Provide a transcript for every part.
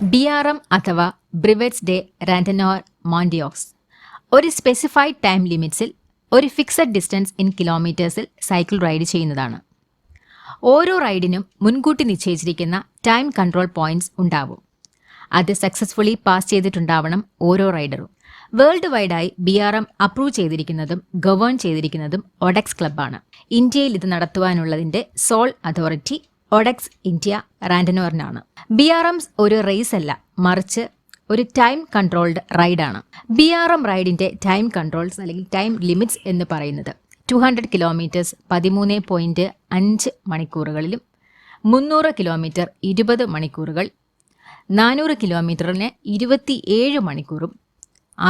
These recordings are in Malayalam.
BRM അഥവാ ബ്രിവെറ്റ്സ് ഡെ റാൻഡനോർ മോണ്ടിയോക്സ് ഒരു സ്പെസിഫൈഡ് ടൈം ലിമിറ്റ്സിൽ ഒരു ഫിക്സഡ് ഡിസ്റ്റൻസ് ഇൻ കിലോമീറ്റേഴ്സിൽ സൈക്കിൾ റൈഡ് ചെയ്യുന്നതാണ്. ഓരോ റൈഡിനും മുൻകൂട്ടി നിശ്ചയിച്ചിരിക്കുന്ന ടൈം കൺട്രോൾ പോയിന്റ്സ് ഉണ്ടാവും. അത് സക്സസ്ഫുള്ളി പാസ് ചെയ്തിട്ടുണ്ടാവണം ഓരോ റൈഡറും. വേൾഡ് വൈഡായി BRM അപ്രൂവ് ചെയ്തിരിക്കുന്നതും ഗവേൺ ചെയ്തിരിക്കുന്നതും ഒഡെക്സ് ക്ലബ്ബാണ്. ഇന്ത്യയിൽ ഇത് നടത്തുവാനുള്ളതിന്റെ സോൾ അതോറിറ്റി ഒഡെക്സ് ഇന്ത്യ റാൻഡനോറിനാണ്. BRMs ഒരു റേസ് അല്ല, മറിച്ച് ഒരു ടൈം കൺട്രോൾഡ് റൈഡാണ്. BRM റൈഡിന്റെ ടൈം കൺട്രോൾസ് അല്ലെങ്കിൽ ടൈം ലിമിറ്റ്സ് എന്ന് പറയുന്നത് 200 കിലോമീറ്റേഴ്സ് 13.5 മണിക്കൂറുകളിലും 300 കിലോമീറ്റർ 20 മണിക്കൂറുകൾ, 400 കിലോമീറ്ററിന് 27 മണിക്കൂറും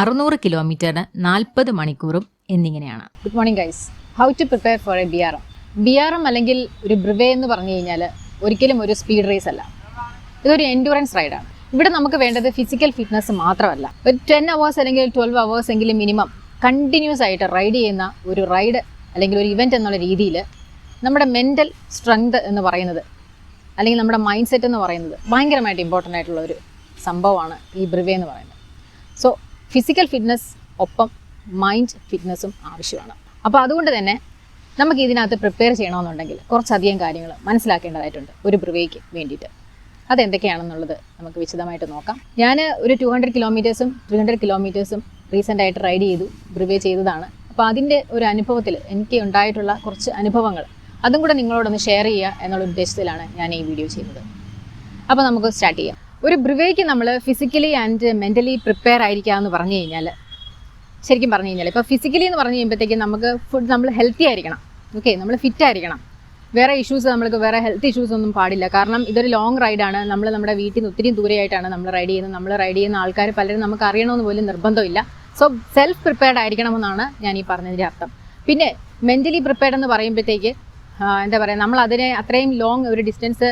600 കിലോമീറ്ററിന് 40 മണിക്കൂറും എന്നിങ്ങനെയാണ്. Good morning guys. How to prepare for a BRM അല്ലെങ്കിൽ ഒരു ബ്രിവേ എന്ന് പറഞ്ഞു കഴിഞ്ഞാൽ ഒരിക്കലും ഒരു സ്പീഡ് റേസ് അല്ല, ഇതൊരു എൻഡ്യൂറൻസ് റൈഡാണ്. ഇവിടെ നമുക്ക് വേണ്ടത് ഫിസിക്കൽ ഫിറ്റ്നസ് മാത്രമല്ല, ഒരു 10 hours അല്ലെങ്കിൽ 12 hours എങ്കിലും മിനിമം കണ്ടിന്യൂസ് ആയിട്ട് റൈഡ് ചെയ്യുന്ന ഒരു റൈഡ് അല്ലെങ്കിൽ ഒരു ഇവൻറ്റ് എന്നുള്ള രീതിയിൽ നമ്മുടെ മെൻ്റൽ സ്ട്രെങ്ത് എന്ന് പറയുന്നത് അല്ലെങ്കിൽ നമ്മുടെ മൈൻഡ് സെറ്റ് എന്ന് പറയുന്നത് ഭയങ്കരമായിട്ട് ഇമ്പോർട്ടൻ്റ് ആയിട്ടുള്ള ഒരു സംഭവമാണ് ഈ ബ്രിവേ എന്ന് പറയുന്നത്. സോ ഫിസിക്കൽ ഫിറ്റ്നസ് ഒപ്പം മൈൻഡ് ഫിറ്റ്നസ്സും ആവശ്യമാണ്. അപ്പോൾ അതുകൊണ്ട് തന്നെ നമുക്ക് ഇതിനകത്ത് പ്രിപ്പയർ ചെയ്യണമെന്നുണ്ടെങ്കിൽ കുറച്ചധികം കാര്യങ്ങൾ മനസ്സിലാക്കേണ്ടതായിട്ടുണ്ട് ഒരു ബ്രിവേക്ക് വേണ്ടിയിട്ട്. അതെന്തൊക്കെയാണെന്നുള്ളത് നമുക്ക് വിശദമായിട്ട് നോക്കാം. ഞാൻ ഒരു 200 കിലോമീറ്റേഴ്സും 300 കിലോമീറ്റേഴ്സും റീസെൻ്റായിട്ട് റൈഡ് ചെയ്തു, ബ്രിവേ ചെയ്തതാണ്. അപ്പോൾ അതിൻ്റെ ഒരു അനുഭവത്തിൽ എനിക്ക് ഉണ്ടായിട്ടുള്ള കുറച്ച് അനുഭവങ്ങൾ അതും കൂടെ നിങ്ങളോടൊന്ന് ഷെയർ ചെയ്യുക എന്നുള്ള ഉദ്ദേശത്തിലാണ് ഞാൻ ഈ വീഡിയോ ചെയ്യുന്നത്. അപ്പോൾ നമുക്ക് സ്റ്റാർട്ട് ചെയ്യാം. ഒരു ബ്രിവേക്ക് നമ്മൾ ഫിസിക്കലി ആൻഡ് മെൻ്റലി പ്രിപ്പയർ ആയിരിക്കുക എന്ന് പറഞ്ഞു കഴിഞ്ഞാൽ, ശരിക്കും പറഞ്ഞു കഴിഞ്ഞാൽ ഇപ്പോൾ ഫിസിക്കലി എന്ന് പറഞ്ഞു കഴിയുമ്പോഴത്തേക്കും നമ്മൾ ഹെൽത്തി ആയിരിക്കണം. ഓക്കെ, നമ്മൾ ഫിറ്റ് ആയിരിക്കണം. വേറെ വേറെ ഹെൽത്ത് ഇഷ്യൂസ് ഒന്നും പാടില്ല. കാരണം ഇതൊരു ലോങ് റൈഡാണ്. നമ്മുടെ വീട്ടിൽ നിന്ന് ഒത്തിരി ദൂരെയായിട്ടാണ് നമ്മൾ റൈഡ് ചെയ്യുന്നത്. നമ്മൾ റൈഡ് ചെയ്യുന്ന ആൾക്കാർ പലരും നമുക്ക് അറിയണമെന്ന് പോലും നിർബന്ധമില്ല. സോ സെൽഫ് പ്രിപ്പയർഡ് ആയിരിക്കണമെന്നാണ് ഞാൻ ഈ പറഞ്ഞതിൻ്റെ അർത്ഥം. പിന്നെ മെൻ്റലി പ്രിപ്പയർഡ് എന്ന് പറയുമ്പോഴത്തേക്ക് എന്താ പറയുക, നമ്മൾ അതിനെ അത്രയും ലോങ് ഒരു ഡിസ്റ്റൻസ്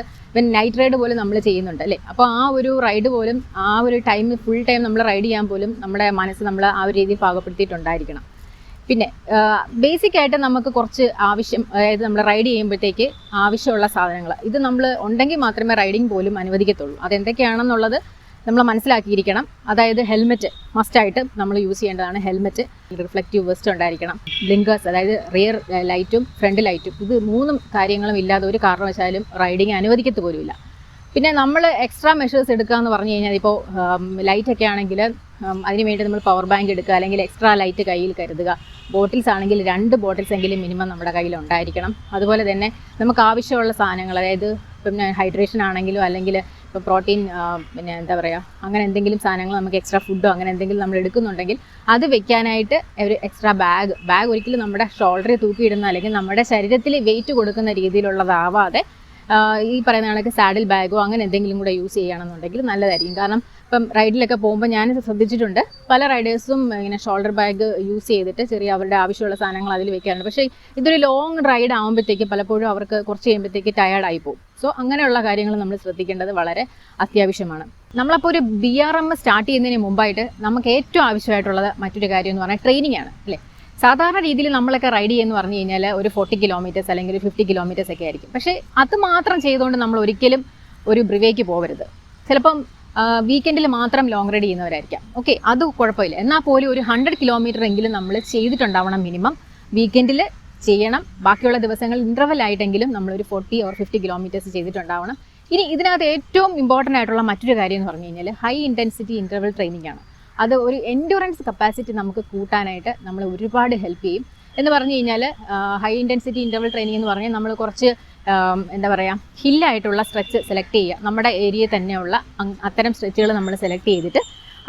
നൈറ്റ് റൈഡ് പോലും നമ്മൾ ചെയ്യുന്നുണ്ട് അല്ലേ. അപ്പോൾ ആ ഒരു റൈഡ് പോലും ആ ഒരു ഫുൾ ടൈം നമ്മൾ റൈഡ് ചെയ്യാൻ പോലും നമ്മുടെ മനസ്സ് നമ്മൾ ആ ഒരു രീതിയിൽ പാകപ്പെടുത്തിയിട്ടുണ്ടായിരിക്കണം. പിന്നെ ബേസിക്കായിട്ട് നമുക്ക് കുറച്ച് അതായത് നമ്മൾ റൈഡ് ചെയ്യുമ്പോഴത്തേക്ക് ആവശ്യമുള്ള സാധനങ്ങൾ ഇത് നമ്മൾ ഉണ്ടെങ്കിൽ മാത്രമേ റൈഡിങ് പോലും അനുവദിക്കത്തുള്ളൂ. അതെന്തൊക്കെയാണെന്നുള്ളത് നമ്മൾ മനസ്സിലാക്കിയിരിക്കണം. അതായത് ഹെൽമെറ്റ് മസ്റ്റായിട്ട് നമ്മൾ യൂസ് ചെയ്യേണ്ടതാണ്. ഹെൽമെറ്റ്, റിഫ്ലക്റ്റീവ് വെസ്റ്റ് ഉണ്ടായിരിക്കണം, ബ്ലിങ്കേഴ്സ് അതായത് റിയർ ലൈറ്റും ഫ്രണ്ട് ലൈറ്റും, ഇത് 3 കാര്യങ്ങളും ഇല്ലാതെ ഒരു കാരണവശാലും റൈഡിങ് അനുവദിക്കത്ത് പോലുമില്ല. പിന്നെ നമ്മൾ എക്സ്ട്രാ മെഷേഴ്സ് എടുക്കുക എന്ന് പറഞ്ഞു കഴിഞ്ഞാൽ, ഇപ്പോൾ ലൈറ്റൊക്കെ ആണെങ്കിൽ അതിനുവേണ്ടി നമ്മൾ പവർ ബാങ്ക് എടുക്കുക, അല്ലെങ്കിൽ എക്സ്ട്രാ ലൈറ്റ് കയ്യിൽ കരുതുക. ബോട്ടിൽസ് ആണെങ്കിൽ 2 ബോട്ടിൽസ് എങ്കിലും മിനിമം നമ്മുടെ കയ്യിൽ ഉണ്ടായിരിക്കണം. അതുപോലെ തന്നെ നമുക്ക് ആവശ്യമുള്ള സാധനങ്ങൾ, അതായത് പിന്നെ ഹൈഡ്രേഷൻ ആണെങ്കിലും അല്ലെങ്കിൽ ഇപ്പോൾ പ്രോട്ടീൻ, പിന്നെ എന്താ പറയുക, അങ്ങനെ എന്തെങ്കിലും സാധനങ്ങൾ നമുക്ക് എക്സ്ട്രാ ഫുഡോ അങ്ങനെ എന്തെങ്കിലും നമ്മൾ എടുക്കുന്നുണ്ടെങ്കിൽ അത് വെക്കാനായിട്ട് ഒരു എക്സ്ട്രാ ബാഗ് ഒരിക്കലും നമ്മുടെ ഷോൾഡറിൽ തൂക്കിയിടുന്ന അല്ലെങ്കിൽ നമ്മുടെ ശരീരത്തിൽ വെയിറ്റ് കൊടുക്കുന്ന രീതിയിലുള്ളതാവാതെ ഈ പറയുന്ന കണക്ക് സാഡിൽ ബാഗോ അങ്ങനെ എന്തെങ്കിലും കൂടെ യൂസ് ചെയ്യുകയാണെന്നുണ്ടെങ്കിൽ നല്ലതായിരിക്കും. കാരണം ഇപ്പം റൈഡിലൊക്കെ പോകുമ്പോൾ ഞാൻ ശ്രദ്ധിച്ചിട്ടുണ്ട്, പല റൈഡേഴ്സും ഇങ്ങനെ ഷോൾഡർ ബാഗ് യൂസ് ചെയ്തിട്ട് ചെറിയ അവരുടെ ആവശ്യമുള്ള സാധനങ്ങൾ അതിൽ വെക്കാറുണ്ട്. പക്ഷേ ഇതൊരു ലോങ് റൈഡ് ആകുമ്പോഴത്തേക്ക് പലപ്പോഴും അവർക്ക് കുറച്ച് കഴിയുമ്പോഴത്തേക്ക് ടയേർഡായി പോകും. സോ അങ്ങനെയുള്ള കാര്യങ്ങൾ നമ്മൾ ശ്രദ്ധിക്കേണ്ടത് വളരെ അത്യാവശ്യമാണ്. നമ്മളപ്പോൾ ഒരു BRM സ്റ്റാർട്ട് ചെയ്യുന്നതിന് മുമ്പായിട്ട് നമുക്ക് ഏറ്റവും ആവശ്യമായിട്ടുള്ളത് മറ്റൊരു കാര്യം എന്ന് പറഞ്ഞാൽ ട്രെയിനിങ് ആണ് അല്ലേ. സാധാരണ രീതിയിൽ നമ്മളൊക്കെ റൈഡ് ചെയ്യുമെന്ന് പറഞ്ഞു കഴിഞ്ഞാൽ ഒരു 40 കിലോമീറ്റേഴ്സ് അല്ലെങ്കിൽ 50 കിലോമീറ്റേഴ്സ് ഒക്കെ ആയിരിക്കും. പക്ഷേ അത് മാത്രം ചെയ്തുകൊണ്ട് നമ്മൾ ഒരിക്കലും ഒരു ബ്രിവേക്ക് പോകരുത്. ചിലപ്പം വീക്കെൻഡിൽ മാത്രം ലോങ് റൈഡ് ചെയ്യുന്നവരായിരിക്കാം. ഓക്കെ, അത് കുഴപ്പമില്ല. എന്നാൽ പോലും ഒരു 100 കിലോമീറ്റർ എങ്കിലും നമ്മൾ ചെയ്തിട്ടുണ്ടാവണം മിനിമം. വീക്കെൻഡിൽ ചെയ്യണം. ബാക്കിയുള്ള ദിവസങ്ങൾ ഇൻ്റർവൽ ആയിട്ടെങ്കിലും നമ്മളൊരു 40 or 50 കിലോമീറ്റേഴ്സ് ചെയ്തിട്ടുണ്ടാവണം. ഇനി ഇതിനകത്ത് ഏറ്റവും ഇമ്പോർട്ടൻ്റ് ആയിട്ടുള്ള മറ്റൊരു കാര്യം എന്ന് പറഞ്ഞു കഴിഞ്ഞാൽ ഹൈ ഇൻറ്റൻസിറ്റി ഇൻ്റർവൽ ട്രെയിനിങ് ആണ്. അത് ഒരു എൻഡ്യൂറൻസ് കപ്പാസിറ്റി നമുക്ക് കൂട്ടാനായിട്ട് നമ്മൾ ഒരുപാട് ഹെൽപ്പ് ചെയ്യും. എന്ന് പറഞ്ഞു കഴിഞ്ഞാൽ ഹൈ ഇൻറ്റൻസിറ്റി ഇൻ്റർവൽ ട്രെയിനിങ് എന്ന് പറഞ്ഞാൽ നമ്മൾ കുറച്ച് എന്താ പറയുക, ഹില്ലായിട്ടുള്ള സ്ട്രെച്ച് സെലക്ട് ചെയ്യുക. നമ്മുടെ ഏരിയയിൽ തന്നെയുള്ള അത്തരം സ്ട്രെച്ചുകൾ നമ്മൾ സെലക്ട് ചെയ്തിട്ട്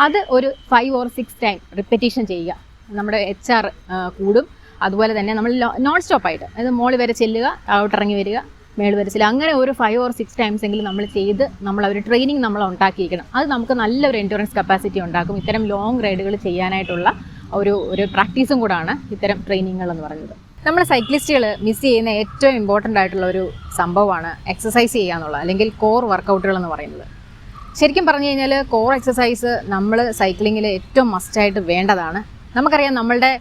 അത് ഒരു 5 or 6 ടൈം റിപ്പറ്റീഷൻ ചെയ്യുക. നമ്മുടെ HR കൂടും. അതുപോലെ തന്നെ നമ്മൾ നോൺ സ്റ്റോപ്പായിട്ട്, അതായത് മോളിൽ വരെ ചെല്ലുക, ഔട്ടിറങ്ങി വരിക, മേൾ വരെ ചെല്ലുക, അങ്ങനെ ഒരു 5 or 6 ടൈംസ് എങ്കിലും നമ്മൾ ചെയ്ത് നമ്മളൊരു ട്രെയിനിങ് നമ്മൾ ഉണ്ടാക്കിയിരിക്കണം. അത് നമുക്ക് നല്ലൊരു എൻഡ്യൂറൻസ് കപ്പാസിറ്റി ഉണ്ടാക്കും. ഇത്തരം ലോങ് റൈഡുകൾ ചെയ്യാനായിട്ടുള്ള ഒരു പ്രാക്ടീസും കൂടാണ് ഇത്തരം ട്രെയിനിങ്ങുകൾ എന്ന് പറയുന്നത്. നമ്മൾ സൈക്ലിസ്റ്റുകൾ മിസ് ചെയ്യുന്ന ഏറ്റവും ഇമ്പോർട്ടൻ്റ് ആയിട്ടുള്ള ഒരു സംഭവമാണ് എക്സസൈസ് ചെയ്യുക എന്നുള്ളത്, അല്ലെങ്കിൽ കോർ വർക്കൗട്ടുകൾ എന്ന് പറയുന്നത്. ശരിക്കും പറഞ്ഞു കഴിഞ്ഞാൽ കോർ എക്സസൈസ് നമ്മൾ സൈക്ലിങ്ങിൽ ഏറ്റവും മസ്റ്റായിട്ട് വേണ്ടതാണ്. നമുക്കറിയാം, നമ്മളുടെ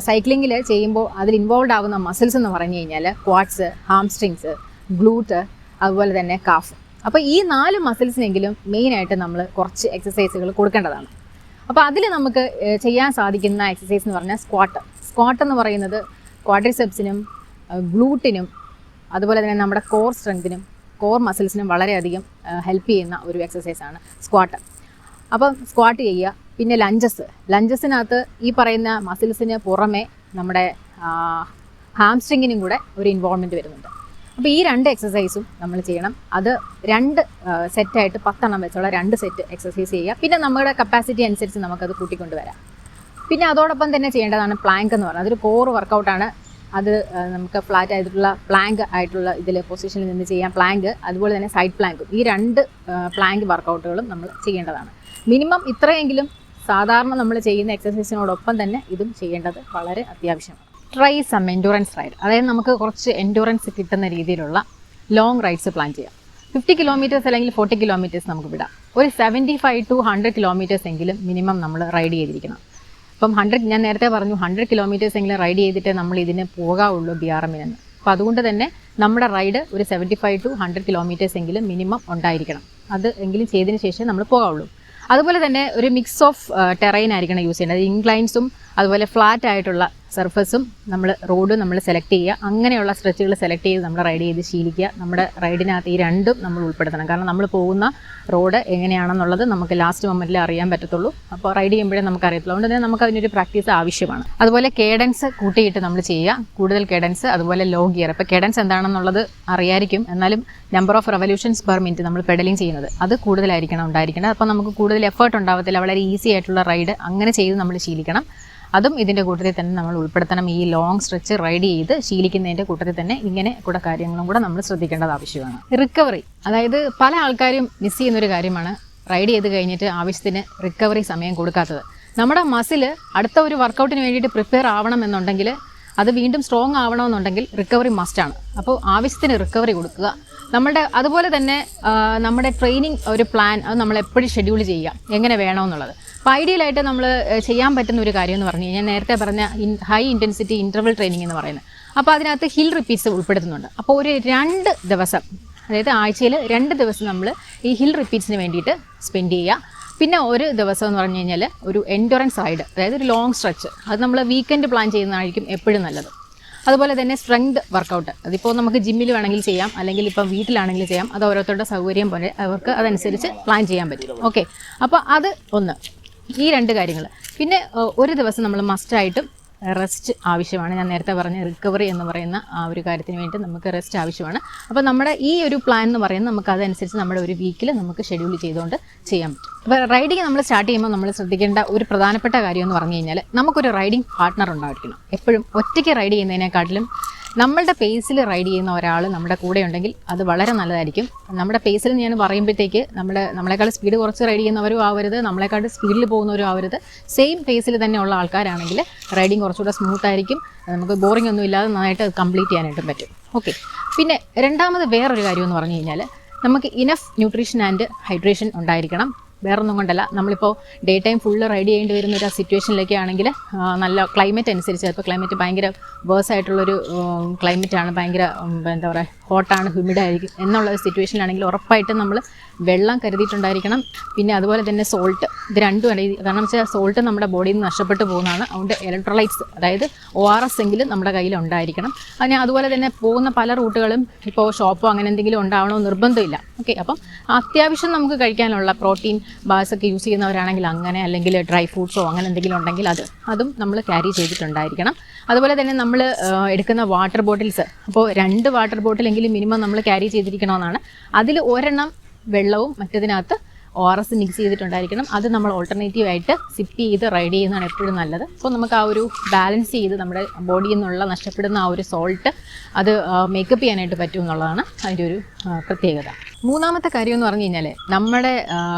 സൈക്ലിങ്ങിൽ ചെയ്യുമ്പോൾ അതിൽ ഇൻവോൾവ് ആകുന്ന മസിൽസ് എന്ന് പറഞ്ഞു കഴിഞ്ഞാൽ ക്വാഡ്സ്, ഹാംസ്ട്രിങ്സ്, ഗ്ലൂട്ട്, അതുപോലെ തന്നെ കാഫ്. അപ്പോൾ ഈ 4 മസിൽസിനെങ്കിലും മെയിനായിട്ട് നമ്മൾ കുറച്ച് എക്സസൈസുകൾ കൊടുക്കേണ്ടതാണ്. അപ്പോൾ അതിൽ നമുക്ക് ചെയ്യാൻ സാധിക്കുന്ന എക്സസൈസ് എന്ന് പറഞ്ഞാൽ സ്ക്വാട്ട് എന്ന് പറയുന്നത് ക്വാഡ്രിസെപ്സിനും ഗ്ലൂട്ടിനും അതുപോലെ തന്നെ നമ്മുടെ കോർ സ്ട്രെങ്തിനും കോർ മസിൽസിനും വളരെയധികം ഹെൽപ്പ് ചെയ്യുന്ന ഒരു എക്സസൈസാണ് സ്ക്വാട്ട്. അപ്പം സ്ക്വാട്ട് ചെയ്യുക. പിന്നെ ലഞ്ചസിനകത്ത് ഈ പറയുന്ന മസിൽസിന് പുറമെ നമ്മുടെ ഹാംസ്ട്രിങ്ങിനും കൂടെ ഒരു ഇൻവോൾവ്മെൻറ്റ് വരുന്നുണ്ട്. അപ്പോൾ ഈ 2 എക്സസൈസും നമ്മൾ ചെയ്യണം. അത് 2 സെറ്റായിട്ട് 10 എണ്ണം വെച്ചുള്ള 2 സെറ്റ് എക്സസൈസ് ചെയ്യുക. പിന്നെ നമ്മുടെ കപ്പാസിറ്റി അനുസരിച്ച് നമുക്കത് കൂട്ടിക്കൊണ്ട് വരാം. പിന്നെ അതോടൊപ്പം തന്നെ ചെയ്യേണ്ടതാണ് പ്ലാങ്ക് എന്ന് പറയുന്നത്. അതൊരു കോർ വർക്കൗട്ടാണ്. അത് നമുക്ക് ഫ്ലാറ്റ് ആയിട്ടുള്ള പ്ലാങ്ക് ആയിട്ടുള്ള ഇതിൽ പൊസിഷനിൽ നിന്ന് ചെയ്യാം. പ്ലാങ്ക് അതുപോലെ തന്നെ സൈഡ് പ്ലാങ്കും, ഈ 2 പ്ലാങ്ക് വർക്കൗട്ടുകളും നമ്മൾ ചെയ്യേണ്ടതാണ്. മിനിമം ഇത്രയെങ്കിലും സാധാരണ നമ്മൾ ചെയ്യുന്ന എക്സസൈസിനോടൊപ്പം തന്നെ ഇതും ചെയ്യേണ്ടത് വളരെ അത്യാവശ്യമാണ്. ട്രൈ സം എൻഡ്യൂറൻസ് റൈഡ്, അതായത് നമുക്ക് കുറച്ച് എൻഡ്യൂറൻസ് കിട്ടുന്ന രീതിയിലുള്ള ലോങ് റൈഡ്സ് പ്ലാൻ ചെയ്യാം. 50 കിലോമീറ്റേഴ്സ് അല്ലെങ്കിൽ 40 കിലോമീറ്റേഴ്സ് നമുക്ക് വിടാം. ഒരു 75 to 100 കിലോമീറ്റേഴ്സ് എങ്കിലും മിനിമം നമ്മൾ റൈഡ് ചെയ്തിരിക്കണം. ഇപ്പം 100, ഞാൻ നേരത്തെ പറഞ്ഞു 100 കിലോമീറ്റേഴ്സ് എങ്കിലും റൈഡ് ചെയ്തിട്ട് നമ്മൾ ഇതിന് പോകാവുള്ളൂ BRM-ന്. അപ്പോൾ അതുകൊണ്ട് തന്നെ നമ്മുടെ റൈഡ് ഒരു 75 to 100 കിലോമീറ്റേഴ്സ് എങ്കിലും മിനിമം ഉണ്ടായിരിക്കണം. അത് എങ്കിലും ചെയ്തതിന് ശേഷം നമ്മൾ പോകാവുള്ളൂ. അതുപോലെ തന്നെ ഒരു മിക്സ് ഓഫ് ടെറൈൻ ആയിരിക്കണം യൂസ് ചെയ്യേണ്ടത്. ഇൻക്ലൈൻസും അതുപോലെ ഫ്ലാറ്റ് ആയിട്ടുള്ള സർഫസും റോഡും നമ്മൾ സെലക്ട് ചെയ്യുക. അങ്ങനെയുള്ള സ്ട്രെച്ചുകൾ സെലക്ട് ചെയ്ത് നമ്മൾ റൈഡ് ചെയ്ത് ശീലിക്കുക. നമ്മുടെ റൈഡിനകത്ത് ഈ 2ഉം നമ്മൾ ഉൾപ്പെടുത്തണം. കാരണം നമ്മൾ പോകുന്ന റോഡ് എങ്ങനെയാണെന്നുള്ളത് നമുക്ക് ലാസ്റ്റ് മൊമെൻറ്റിൽ അറിയാൻ പറ്റത്തുള്ളൂ. അപ്പോൾ റൈഡ് ചെയ്യുമ്പോഴേ നമുക്ക് അറിയത്തുള്ളൂ. അതുകൊണ്ട് തന്നെ നമുക്ക് അതിനൊരു പ്രാക്ടീസ് ആവശ്യമാണ്. അതുപോലെ കേഡൻസ് കൂട്ടിയിട്ട് നമ്മൾ ചെയ്യുക. കൂടുതൽ കേഡൻസ്, അതുപോലെ ലോ ഗിയർ. ഇപ്പോൾ കേഡൻസ് എന്താണെന്നുള്ളത് അറിയായിരിക്കും, എന്നാലും number of revolutions per minute നമ്മൾ പെഡലിംഗ് ചെയ്യുന്നത് അത് കൂടുതലായിരിക്കണം ഉണ്ടായിരിക്കണം. അപ്പോൾ നമുക്ക് കൂടുതൽ എഫേർട്ട് ഉണ്ടാവത്തില്ല. വളരെ ഈസി ആയിട്ടുള്ള റൈഡ് അങ്ങനെ ചെയ്ത് നമ്മൾ ശീലിക്കണം. അതും ഇതിൻ്റെ കൂട്ടത്തിൽ തന്നെ നമ്മൾ ഉൾപ്പെടുത്തണം. ഈ ലോങ് സ്ട്രെച്ച് റൈഡ് ചെയ്ത് ശീലിക്കുന്നതിൻ്റെ കൂട്ടത്തിൽ തന്നെ ഇങ്ങനെ കൂടെ കാര്യങ്ങളും കൂടെ നമ്മൾ ശ്രദ്ധിക്കേണ്ടത് ആവശ്യമാണ്. റിക്കവറി, അതായത് പല ആൾക്കാരും മിസ് ചെയ്യുന്നൊരു കാര്യമാണ് റൈഡ് ചെയ്ത് കഴിഞ്ഞിട്ട് ആവശ്യത്തിന് റിക്കവറി സമയം കൊടുക്കാത്തത്. നമ്മുടെ മസിൽ അടുത്ത ഒരു വർക്കൗട്ടിന് വേണ്ടിയിട്ട് പ്രിപ്പയർ ആവണമെന്നുണ്ടെങ്കിൽ, അത് വീണ്ടും സ്ട്രോങ് ആവണമെന്നുണ്ടെങ്കിൽ റിക്കവറി മസ്റ്റാണ്. അപ്പോൾ ആവശ്യത്തിന് റിക്കവറി കൊടുക്കുക. അതുപോലെ തന്നെ നമ്മുടെ ട്രെയിനിങ് ഒരു പ്ലാൻ അത് നമ്മൾ എപ്പോഴും ഷെഡ്യൂൾ ചെയ്യുക എങ്ങനെ വേണമെന്നുള്ളത്. അപ്പോൾ ഐഡിയലായിട്ട് നമ്മൾ ചെയ്യാൻ പറ്റുന്ന ഒരു കാര്യം എന്ന് പറഞ്ഞു കഴിഞ്ഞാൽ നേരത്തെ പറഞ്ഞ ഹൈ ഇൻറ്റൻസിറ്റി ഇൻ്റർവൽ ട്രെയിനിങ് എന്ന് പറയുന്നത്. അപ്പോൾ അതിനകത്ത് ഹിൽ റിപ്പീറ്റ്സ് ഉൾപ്പെടുത്തുന്നുണ്ട്. അപ്പോൾ ഒരു 2 ദിവസം, അതായത് ആഴ്ചയിൽ 2 ദിവസം നമ്മൾ ഈ ഹിൽ റിപ്പീറ്റ്സിന് വേണ്ടിയിട്ട് സ്പെൻഡ് ചെയ്യുക. പിന്നെ ഒരു ദിവസം എന്ന് പറഞ്ഞു കഴിഞ്ഞാൽ ഒരു എൻഡ്യൂറൻസ് റൈഡ്, അതായത് ഒരു ലോങ് സ്ട്രെച്ച്, അത് നമ്മൾ വീക്കെൻഡ് പ്ലാൻ ചെയ്യുന്നതായിരിക്കും എപ്പോഴും നല്ലത്. അതുപോലെ തന്നെ സ്ട്രെങ്ത് വർക്കൗട്ട്, അതിപ്പോൾ നമുക്ക് ജിമ്മിൽ വേണമെങ്കിൽ ചെയ്യാം, അല്ലെങ്കിൽ ഇപ്പം വീട്ടിലാണെങ്കിൽ ചെയ്യാം. അത് ഓരോരുത്തരുടെ സൗകര്യം പോലെ അവർക്ക് അതനുസരിച്ച് പ്ലാൻ ചെയ്യാൻ പറ്റും. ഓക്കെ, അപ്പോൾ അത് ഒന്ന്, ഈ 2 കാര്യങ്ങൾ. പിന്നെ ഒരു ദിവസം നമ്മൾ മസ്റ്റായിട്ടും റെസ്റ്റ് ആവശ്യമാണ്. ഞാൻ നേരത്തെ പറഞ്ഞ റിക്കവറി എന്ന് പറയുന്ന ആ ഒരു കാര്യത്തിന് വേണ്ടി നമുക്ക് റെസ്റ്റ് ആവശ്യമാണ്. അപ്പോൾ നമ്മുടെ ഈ ഒരു പ്ലാൻ എന്ന് പറയുന്നത് നമുക്ക് അതനുസരിച്ച് നമ്മുടെ ഒരു വീക്കിൽ നമുക്ക് ഷെഡ്യൂൾ ചെയ്തുകൊണ്ട് ചെയ്യാൻ പറ്റും. അപ്പോൾ റൈഡിങ് നമ്മൾ സ്റ്റാർട്ട് ചെയ്യുമ്പോൾ നമ്മൾ ശ്രദ്ധിക്കേണ്ട ഒരു പ്രധാനപ്പെട്ട കാര്യം എന്ന് പറഞ്ഞു കഴിഞ്ഞാൽ നമുക്കൊരു റൈഡിങ് പാർട്ട്ണർ ഉണ്ടായിരിക്കണം. എപ്പോഴും ഒറ്റയ്ക്ക് റൈഡ് ചെയ്യുന്നതിനെക്കാട്ടിലും നമ്മളുടെ പേസിൽ റൈഡ് ചെയ്യുന്ന ഒരാൾ നമ്മുടെ കൂടെ ഉണ്ടെങ്കിൽ അത് വളരെ നല്ലതായിരിക്കും. നമ്മുടെ പേസിൽ ഞാൻ പറയുമ്പോഴത്തേക്ക് നമ്മളെക്കാൾ സ്പീഡ് കുറച്ച് റൈഡ് ചെയ്യുന്നവരും ആവരുത്, നമ്മളെക്കാൾ സ്പീഡിൽ പോകുന്നവരും ആവരുത്. സെയിം പേസിൽ തന്നെ ഉള്ള ആൾക്കാരാണെങ്കിൽ റൈഡിങ് കുറച്ചുകൂടെ സ്മൂത്തായിരിക്കും. നമുക്ക് ബോറിംഗ് ഒന്നും ഇല്ലാതെ നന്നായിട്ട് കംപ്ലീറ്റ് ചെയ്യാനായിട്ടും പറ്റും. ഓക്കെ, പിന്നെ രണ്ടാമത് വേറൊരു കാര്യം എന്ന് പറഞ്ഞു കഴിഞ്ഞാൽ നമുക്ക് ഇനഫ് ന്യൂട്രീഷൻ ആൻഡ് ഹൈഡ്രേഷൻ ഉണ്ടായിരിക്കണം. വേറൊന്നും കൊണ്ടല്ല, നമ്മളിപ്പോൾ ഡേ ടൈം ഫുള്ള് റൈഡ് ചെയ്യേണ്ടി വരുന്ന ഒരു സിറ്റുവേഷനിലൊക്കെ ആണെങ്കിൽ നല്ല ക്ലൈമറ്റ് അനുസരിച്ച്, ഇപ്പോൾ ക്ലൈമറ്റ് ഭയങ്കര വേഴ്സ് ആയിട്ടുള്ളൊരു ക്ലൈമറ്റാണ്, ഭയങ്കര എന്താ പറയുക ഹോട്ടാണ്, ഹ്യൂമിഡായിരിക്കും എന്നുള്ളൊരു സിറ്റുവേഷനിലാണെങ്കിൽ ഉറപ്പായിട്ടും നമ്മൾ വെള്ളം കരുതിയിട്ടുണ്ടായിരിക്കണം. പിന്നെ അതുപോലെ തന്നെ സോൾട്ട്, ഇത് രണ്ടും കാരണം വെച്ചാൽ സോൾട്ട് നമ്മുടെ ബോഡിയിൽ നിന്ന് നഷ്ടപ്പെട്ടു പോകുന്നതാണ്. അതുകൊണ്ട് ഇലക്ട്രോലൈറ്റ്സ്, അതായത് ORS എങ്കിലും നമ്മുടെ കയ്യിൽ ഉണ്ടായിരിക്കണം. അതുപോലെ തന്നെ പോകുന്ന പല റൂട്ടുകളും ഇപ്പോൾ ഷോപ്പോ അങ്ങനെ എന്തെങ്കിലും ഉണ്ടാവണമെന്ന് നിർബന്ധമില്ല. ഓക്കെ, അപ്പം അത്യാവശ്യം നമുക്ക് കഴിക്കാനുള്ള പ്രോട്ടീൻ ബാർസൊക്കെ യൂസ് ചെയ്യുന്നവരാണെങ്കിൽ അങ്ങനെ, അല്ലെങ്കിൽ ഡ്രൈ ഫ്രൂട്ട്സോ അങ്ങനെ എന്തെങ്കിലും ഉണ്ടെങ്കിൽ അതും നമ്മൾ ക്യാരി ചെയ്തിട്ടുണ്ടായിരിക്കണം. അതുപോലെ തന്നെ നമ്മൾ എടുക്കുന്ന വാട്ടർ ബോട്ടിൽസ്, അപ്പോൾ 2 വാട്ടർ ബോട്ടിലെങ്കിലും മിനിമം നമ്മൾ ക്യാരി ചെയ്തിരിക്കണമെന്നാണ്. അതിൽ ഒരെണ്ണം വെള്ളവും മറ്റതിനകത്ത് ORS മിക്സ് ചെയ്തിട്ടുണ്ടായിരിക്കണം. അത് നമ്മൾ ഓൾട്ടർനേറ്റീവ് ആയിട്ട് സിപ്പ് ചെയ്ത് റൈഡ് ചെയ്യുന്നതാണ് എപ്പോഴും നല്ലത്. അപ്പോൾ നമുക്ക് ആ ഒരു ബാലൻസ് ചെയ്ത് നമ്മുടെ ബോഡിയിൽ നിന്നുള്ള നഷ്ടപ്പെടുന്ന ആ ഒരു സോൾട്ട് അത് മേക്കപ്പ് ചെയ്യാനായിട്ട് പറ്റും എന്നുള്ളതാണ് അതിൻ്റെ ഒരു പ്രത്യേകത. മൂന്നാമത്തെ കാര്യം എന്ന് പറഞ്ഞു കഴിഞ്ഞാൽ നമ്മുടെ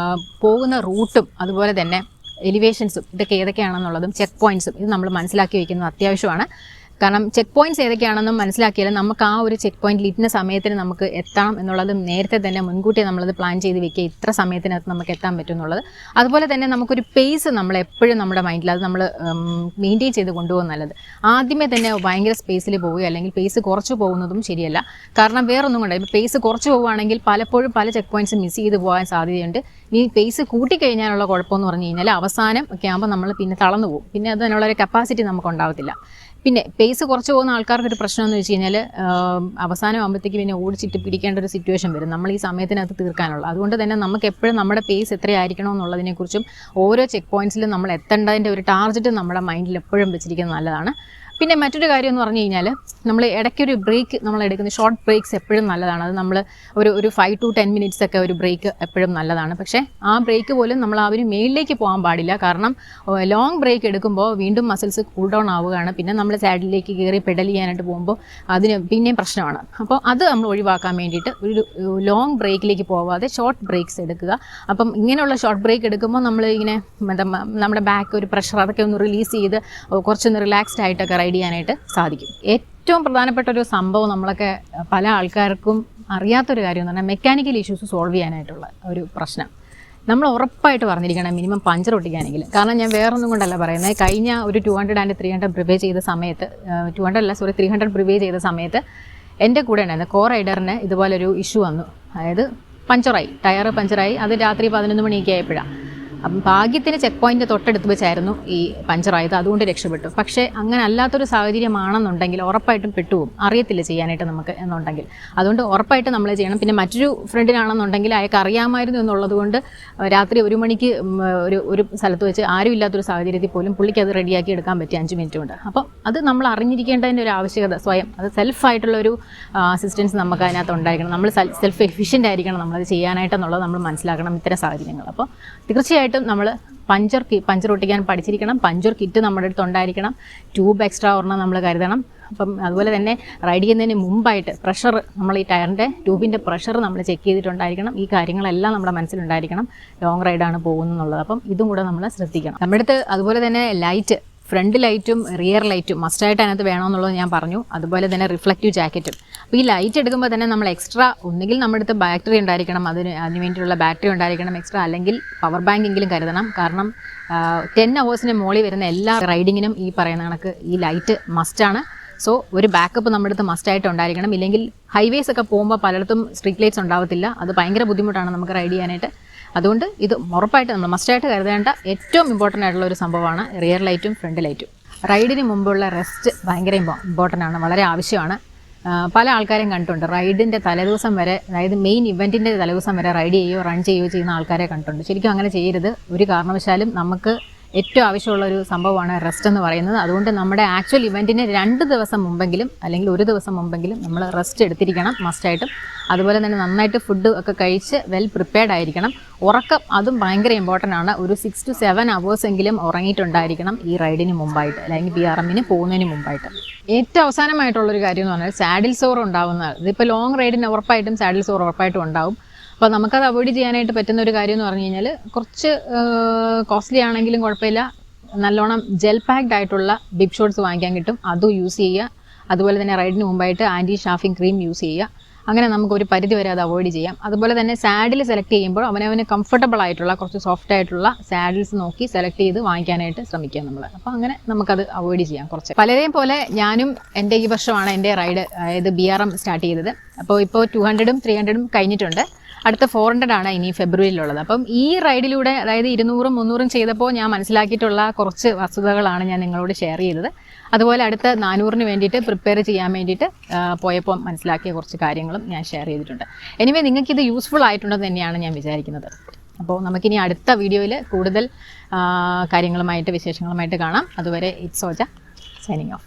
പോകുന്ന റൂട്ടും അതുപോലെ തന്നെ എലിവേഷൻസും ഇതൊക്കെ ഏതൊക്കെയാണെന്നുള്ളതും ചെക്ക് പോയിൻറ്റ്സും ഇത് നമ്മൾ മനസ്സിലാക്കി വയ്ക്കുന്നത് അത്യാവശ്യമാണ്. കാരണം ചെക്ക് പോയിന്റ്സ് ഏതൊക്കെയാണെന്നും മനസ്സിലാക്കിയാലും നമുക്ക് ആ ഒരു ചെക്ക് പോയിന്റിൽ ഇന്ന സമയത്തിന് നമുക്ക് എത്തണം എന്നുള്ളത് നേരത്തെ തന്നെ മുൻകൂട്ടി നമ്മളത് പ്ലാൻ ചെയ്ത് വെക്കുക, ഇത്ര സമയത്തിനകത്ത് നമുക്ക് എത്താൻ പറ്റും എന്നുള്ളത്. അതുപോലെ തന്നെ നമുക്കൊരു പേസ് നമ്മൾ എപ്പോഴും നമ്മുടെ മൈൻഡിൽ അത് നമ്മൾ മെയിൻറ്റെയിൻ ചെയ്ത് കൊണ്ടുപോകുന്നത് നല്ലത്. ആദ്യമേ തന്നെ ഭയങ്കര സ്പേസിൽ പോവുക അല്ലെങ്കിൽ പേസ് കുറച്ച് പോകുന്നതും ശരിയല്ല. കാരണം വേറൊന്നും കൊണ്ട് ഇപ്പോൾ പേസ് കുറച്ച് പോവുകയാണെങ്കിൽ പലപ്പോഴും പല ചെക്ക് പോയിന്റ്സ് മിസ് ചെയ്ത് പോകാൻ സാധ്യതയുണ്ട്. ഈ പേസ് കൂട്ടിക്കഴിഞ്ഞാലുള്ള കുഴപ്പമെന്ന് പറഞ്ഞു കഴിഞ്ഞാൽ അവസാനം ഒക്കെ ആകുമ്പോൾ നമ്മൾ പിന്നെ തളർന്നു പോകും, പിന്നെ അതിനുള്ളൊരു കപ്പാസിറ്റി നമുക്ക് ഉണ്ടാവത്തില്ല. പിന്നെ പേസ് കുറച്ച് പോകുന്ന ആൾക്കാർക്ക് ഒരു പ്രശ്നം എന്ന് വെച്ച് കഴിഞ്ഞാൽ അവസാനം ആകുമ്പോഴത്തേക്ക് പിന്നെ ഓടിച്ചിട്ട് പിടിക്കേണ്ട ഒരു സിറ്റുവേഷൻ വരും നമ്മൾ ഈ സമയത്തിനകത്ത് തീർക്കാനുള്ള. അതുകൊണ്ട് തന്നെ നമുക്ക് എപ്പോഴും നമ്മുടെ പേസ് എത്രയായിരിക്കണം എന്നുള്ളതിനെക്കുറിച്ചും ഓരോ ചെക്ക് പോയിന്റ്സിലും നമ്മൾ എത്തേണ്ടതിൻ്റെ ഒരു ടാർഗറ്റ് നമ്മുടെ മൈൻഡിൽ എപ്പോഴും വെച്ചിരിക്കുന്നത് നല്ലതാണ്. പിന്നെ മറ്റൊരു കാര്യം എന്ന് പറഞ്ഞു കഴിഞ്ഞാൽ നമ്മൾ ഇടയ്ക്കൊരു ബ്രേക്ക് നമ്മൾ എടുക്കുന്ന ഷോർട്ട് ബ്രേക്സ് എപ്പോഴും നല്ലതാണ്. അത് നമ്മൾ ഒരു 5 to 10 minutes ഒക്കെ ഒരു ബ്രേക്ക് എപ്പോഴും നല്ലതാണ്. പക്ഷേ ആ ബ്രേക്ക് പോലും നമ്മൾ ആ ഒരു മേളിലേക്ക് പോകാൻ പാടില്ല. കാരണം ലോങ് ബ്രേക്ക് എടുക്കുമ്പോൾ വീണ്ടും മസിൽസ് കൂൾ ഡൗൺ ആവുകയാണ്. പിന്നെ നമ്മൾ സാഡിലേക്ക് കയറി പെഡൽ ചെയ്യാനായിട്ട് പോകുമ്പോൾ അതിന് പിന്നെയും പ്രശ്നമാണ്. അപ്പോൾ അത് നമ്മൾ ഒഴിവാക്കാൻ വേണ്ടിയിട്ട് ഒരു ലോങ് ബ്രേക്കിലേക്ക് പോവാതെ ഷോർട്ട് ബ്രേക്സ് എടുക്കുക. അപ്പം ഇങ്ങനെയുള്ള ഷോർട്ട് ബ്രേക്ക് എടുക്കുമ്പോൾ നമ്മൾ ഇങ്ങനെ നമ്മുടെ ബാക്ക് ഒരു പ്രഷർ അതൊക്കെ ഒന്ന് റിലീസ് ചെയ്ത് കുറച്ചൊന്ന് റിലാക്സ്ഡ് ആയിട്ടൊക്കെ റൈഡ് ചെയ്യാനായിട്ട് സാധിക്കും. ഏറ്റവും പ്രധാനപ്പെട്ട ഒരു സംഭവം നമ്മളൊക്കെ പല ആൾക്കാർക്കും അറിയാത്തൊരു കാര്യം എന്ന് പറഞ്ഞാൽ മെക്കാനിക്കൽ ഇഷ്യൂസ് സോൾവ് ചെയ്യാനായിട്ടുള്ള ഒരു പ്രശ്നം. നമ്മൾ ഉറപ്പായിട്ട് പറഞ്ഞിരിക്കണം മിനിമം പഞ്ചർ ഒട്ടിക്കാനെങ്കിൽ. കാരണം ഞാൻ വേറൊന്നും കൊണ്ടല്ല പറയുന്നത്, കഴിഞ്ഞ ഒരു 200 and 300 പ്രിവേ ചെയ്ത സമയത്ത് 300 പ്രിവേ ചെയ്ത സമയത്ത് എൻ്റെ കൂടെ ഉണ്ടായിരുന്നു കോ റൈഡറിന് ഇതുപോലൊരു ഇഷ്യൂ വന്നു. അതായത് പഞ്ചറായി, ടയർ പഞ്ചറായി. അത് രാത്രി 11 മണിയൊക്കെ ആയപ്പോഴാണ്. അപ്പം ഭാഗ്യത്തിന് ചെക്ക് പോയിൻ്റ് തൊട്ടടുത്ത് വെച്ചായിരുന്നു ഈ പഞ്ചറായത്, അതുകൊണ്ട് രക്ഷപ്പെട്ടു. പക്ഷേ അങ്ങനെ അല്ലാത്തൊരു സാഹചര്യമാണെന്നുണ്ടെങ്കിൽ ഉറപ്പായിട്ടും പെട്ടുപോകും, അറിയത്തില്ല ചെയ്യാനായിട്ട് നമുക്ക് എന്നുണ്ടെങ്കിൽ. അതുകൊണ്ട് ഉറപ്പായിട്ട് നമ്മൾ ചെയ്യണം. പിന്നെ മറ്റൊരു ഫ്രണ്ടിനാണെന്നുണ്ടെങ്കിൽ അയാൾക്ക് അറിയാമായിരുന്നു എന്നുള്ളത് കൊണ്ട് രാത്രി 1 മണിക്ക് ഒരു സ്ഥലത്ത് വെച്ച് ആരും ഇല്ലാത്തൊരു സാഹചര്യത്തിൽ പോലും പുള്ളിക്ക് അത് റെഡിയാക്കി എടുക്കാൻ പറ്റി 5 മിനിറ്റ് കൊണ്ട്. അപ്പം അത് നമ്മൾ അറിഞ്ഞിരിക്കേണ്ടതിൻ്റെ ഒരു ആവശ്യകത സ്വയം, അത് സെൽഫായിട്ടുള്ളൊരു അസിസ്റ്റൻസ് നമുക്ക് അതിനകത്ത് ഉണ്ടായിരിക്കണം. നമ്മൾ സെൽഫ് എഫിഷ്യൻ്റ് ആയിരിക്കണം നമ്മളത് ചെയ്യാനായിട്ടെന്നുള്ളത് നമ്മൾ മനസ്സിലാക്കണം ഇത്തരം സാഹചര്യങ്ങൾ. അപ്പോൾ തീർച്ചയായിട്ടും നമ്മൾ പഞ്ചർ ഒട്ടിക്കാൻ പഠിച്ചിരിക്കണം. പഞ്ചർ കിറ്റ് നമ്മുടെ അടുത്ത് ഉണ്ടായിരിക്കണം. ട്യൂബ് എക്സ്ട്രാ ഒരെണ്ണം നമ്മൾ കരുതണം. അപ്പം അതുപോലെ തന്നെ റൈഡ് ചെയ്യുന്നതിന് മുമ്പായിട്ട് പ്രഷർ, നമ്മൾ ഈ ടയറിൻ്റെ ട്യൂബിൻ്റെ പ്രഷർ നമ്മൾ ചെക്ക് ചെയ്തിട്ടുണ്ടായിരിക്കണം. ഈ കാര്യങ്ങളെല്ലാം നമ്മുടെ മനസ്സിലുണ്ടായിരിക്കണം ലോങ് റൈഡാണ് പോകുന്നുള്ളത്. അപ്പം ഇതും കൂടെ നമ്മൾ ശ്രദ്ധിക്കണം. നമ്മുടെ അടുത്ത് അതുപോലെ തന്നെ ലൈറ്റ്, ഫ്രണ്ട് ലൈറ്റും റിയർ ലൈറ്റും മസ്റ്റായിട്ട് അതിനകത്ത് വേണമെന്നുള്ളത് ഞാൻ പറഞ്ഞു. അതുപോലെ തന്നെ റിഫ്ലക്റ്റീവ് ജാക്കറ്റും. അപ്പോൾ ഈ ലൈറ്റ് എടുക്കുമ്പോൾ തന്നെ നമ്മൾ എക്സ്ട്രാ ഒന്നുകിൽ നമ്മുടെ അടുത്ത് ബാറ്ററി ഉണ്ടായിരിക്കണം, അതിന് വേണ്ടിയിട്ടുള്ള ബാറ്ററി ഉണ്ടായിരിക്കണം എക്സ്ട്രാ, അല്ലെങ്കിൽ പവർ ബാങ്ക് എങ്കിലും കരുതണം. കാരണം 10 hours മുകളിൽ വരുന്ന എല്ലാ റൈഡിങ്ങിനും ഈ പറയുന്ന കണക്ക് ഈ ലൈറ്റ് മസ്റ്റാണ്. സോ ഒരു ബാക്കപ്പ് നമ്മുടെ അടുത്ത് മസ്റ്റായിട്ട് ഉണ്ടായിരിക്കണം. ഇല്ലെങ്കിൽ ഹൈവേസ് ഒക്കെ പോകുമ്പോൾ പലയിടത്തും സ്ട്രീറ്റ് ലൈറ്റ്സ് ഉണ്ടാവത്തില്ല. അത് ഭയങ്കര ബുദ്ധിമുട്ടാണ് നമുക്ക് റൈഡ് ചെയ്യാനായിട്ട്. അതുകൊണ്ട് ഇത് ഉറപ്പായിട്ട് നമ്മൾ മസ്റ്റായിട്ട് കരുതേണ്ട ഏറ്റവും ഇമ്പോർട്ടൻ്റ് ആയിട്ടുള്ള ഒരു സംഭവമാണ് റിയർ ലൈറ്റും ഫ്രണ്ട് ലൈറ്റും. റൈഡിന് മുമ്പുള്ള റെസ്റ്റ് ഭയങ്കര ഇമ്പോർട്ടൻ്റ് ആണ്, വളരെ ആവശ്യമാണ്. പല ആൾക്കാരെയും കണ്ടിട്ടുണ്ട് റൈഡിൻ്റെ തലേദിവസം വരെ, അതായത് മെയിൻ ഇവൻറ്റിൻ്റെ തലേദിവസം വരെ റൈഡ് ചെയ്യുകയോ റൺ ചെയ്യുകയോ ചെയ്യുന്ന ആൾക്കാരെ കണ്ടിട്ടുണ്ട്. ശരിക്കും അങ്ങനെ ചെയ്യരുത്. ഒരു കാരണവശാലും നമുക്ക് ഏറ്റവും ആവശ്യമുള്ളൊരു സംഭവമാണ് റെസ്റ്റ് എന്ന് പറയുന്നത്. അതുകൊണ്ട് നമ്മുടെ ആക്ച്വൽ ഇവൻറ്റിന് 2 ദിവസം മുമ്പെങ്കിലും അല്ലെങ്കിൽ 1 ദിവസം മുമ്പെങ്കിലും നമ്മൾ റെസ്റ്റ് എടുത്തിരിക്കണം മസ്റ്റായിട്ടും. അതുപോലെ തന്നെ നന്നായിട്ട് ഫുഡ് ഒക്കെ കഴിച്ച് വെൽ പ്രിപ്പയർഡ് ആയിരിക്കണം. ഉറക്കം അതും ഭയങ്കര ഇമ്പോർട്ടൻ്റ് ആണ്. ഒരു 6 to 7 hours എങ്കിലും ഉറങ്ങിയിട്ടുണ്ടായിരിക്കണം ഈ റൈഡിന് മുമ്പായിട്ട്, അല്ലെങ്കിൽ BRMന് പോകുന്നതിന് മുമ്പായിട്ട്. ഏറ്റവും അവസാനമായിട്ടുള്ളൊരു കാര്യം എന്ന് പറഞ്ഞാൽ സാഡിൽ സോർ ഉണ്ടാവുന്നത്. ഇതിപ്പോൾ ലോങ് റൈഡിന് ഉറപ്പായിട്ടും സാഡിൽ സോർ ഉറപ്പായിട്ടും ഉണ്ടാവും. അപ്പോൾ നമുക്കത് അവോയ്ഡ് ചെയ്യാനായിട്ട് പറ്റുന്ന ഒരു കാര്യം എന്ന് പറഞ്ഞു കഴിഞ്ഞാൽ, കുറച്ച് കോസ്റ്റ്ലി ആണെങ്കിലും കുഴപ്പമില്ല, നല്ലോണം ജെൽ പാക്ഡ് ആയിട്ടുള്ള ബിബ് ഷോർട്സ് വാങ്ങിക്കാൻ കിട്ടും. അതും യൂസ് ചെയ്യുക. അതുപോലെ തന്നെ റൈഡിന് മുമ്പായിട്ട് ആൻറ്റി ഷാഫിംഗ് ക്രീം യൂസ് ചെയ്യുക. അങ്ങനെ നമുക്കൊരു പരിധി വരെ അത് അവോയ്ഡ് ചെയ്യാം. അതുപോലെ തന്നെ സാഡിൽ സെലക്ട് ചെയ്യുമ്പോൾ അവനവന് കംഫർട്ടബിൾ ആയിട്ടുള്ള കുറച്ച് സോഫ്റ്റ് ആയിട്ടുള്ള സാഡിൽസ് നോക്കി സെലക്ട് ചെയ്ത് വാങ്ങിക്കാനായിട്ട് ശ്രമിക്കുക നമ്മൾ. അപ്പോൾ അങ്ങനെ നമുക്കത് അവോയ്ഡ് ചെയ്യാം കുറച്ച്. പലരെയും പോലെ ഞാനും എൻ്റെ ഈ വർഷമാണ് എൻ്റെ റൈഡ്, അതായത് BRM സ്റ്റാർട്ട് ചെയ്തത്. അപ്പോൾ ഇപ്പോൾ 200 300 കഴിഞ്ഞിട്ടുണ്ട്. അടുത്ത 400 ആണ് ഇനി ഫെബ്രുവരിയിലുള്ളത്. അപ്പം ഈ റൈഡിലൂടെ, അതായത് 200 300 ചെയ്തപ്പോൾ ഞാൻ മനസ്സിലാക്കിയിട്ടുള്ള കുറച്ച് വസ്തുതകളാണ് ഞാൻ നിങ്ങളോട് ഷെയർ ചെയ്തത്. അതുപോലെ അടുത്ത 400 വേണ്ടിയിട്ട് പ്രിപ്പയർ ചെയ്യാൻ വേണ്ടിയിട്ട് പോയപ്പോൾ മനസ്സിലാക്കിയ കുറച്ച് കാര്യങ്ങളും ഞാൻ ഷെയർ ചെയ്തിട്ടുണ്ട്. എനിവേ നിങ്ങൾക്കിത് യൂസ്ഫുൾ ആയിട്ടുണ്ടെന്ന് തന്നെയാണ് ഞാൻ വിചാരിക്കുന്നത്. അപ്പോൾ നമുക്കിനി അടുത്ത വീഡിയോയിൽ കൂടുതൽ കാര്യങ്ങളുമായിട്ട് വിശേഷങ്ങളുമായിട്ട് കാണാം. അതുവരെ ഇറ്റ്സ് സോജ സൈനിങ് ഓഫ്.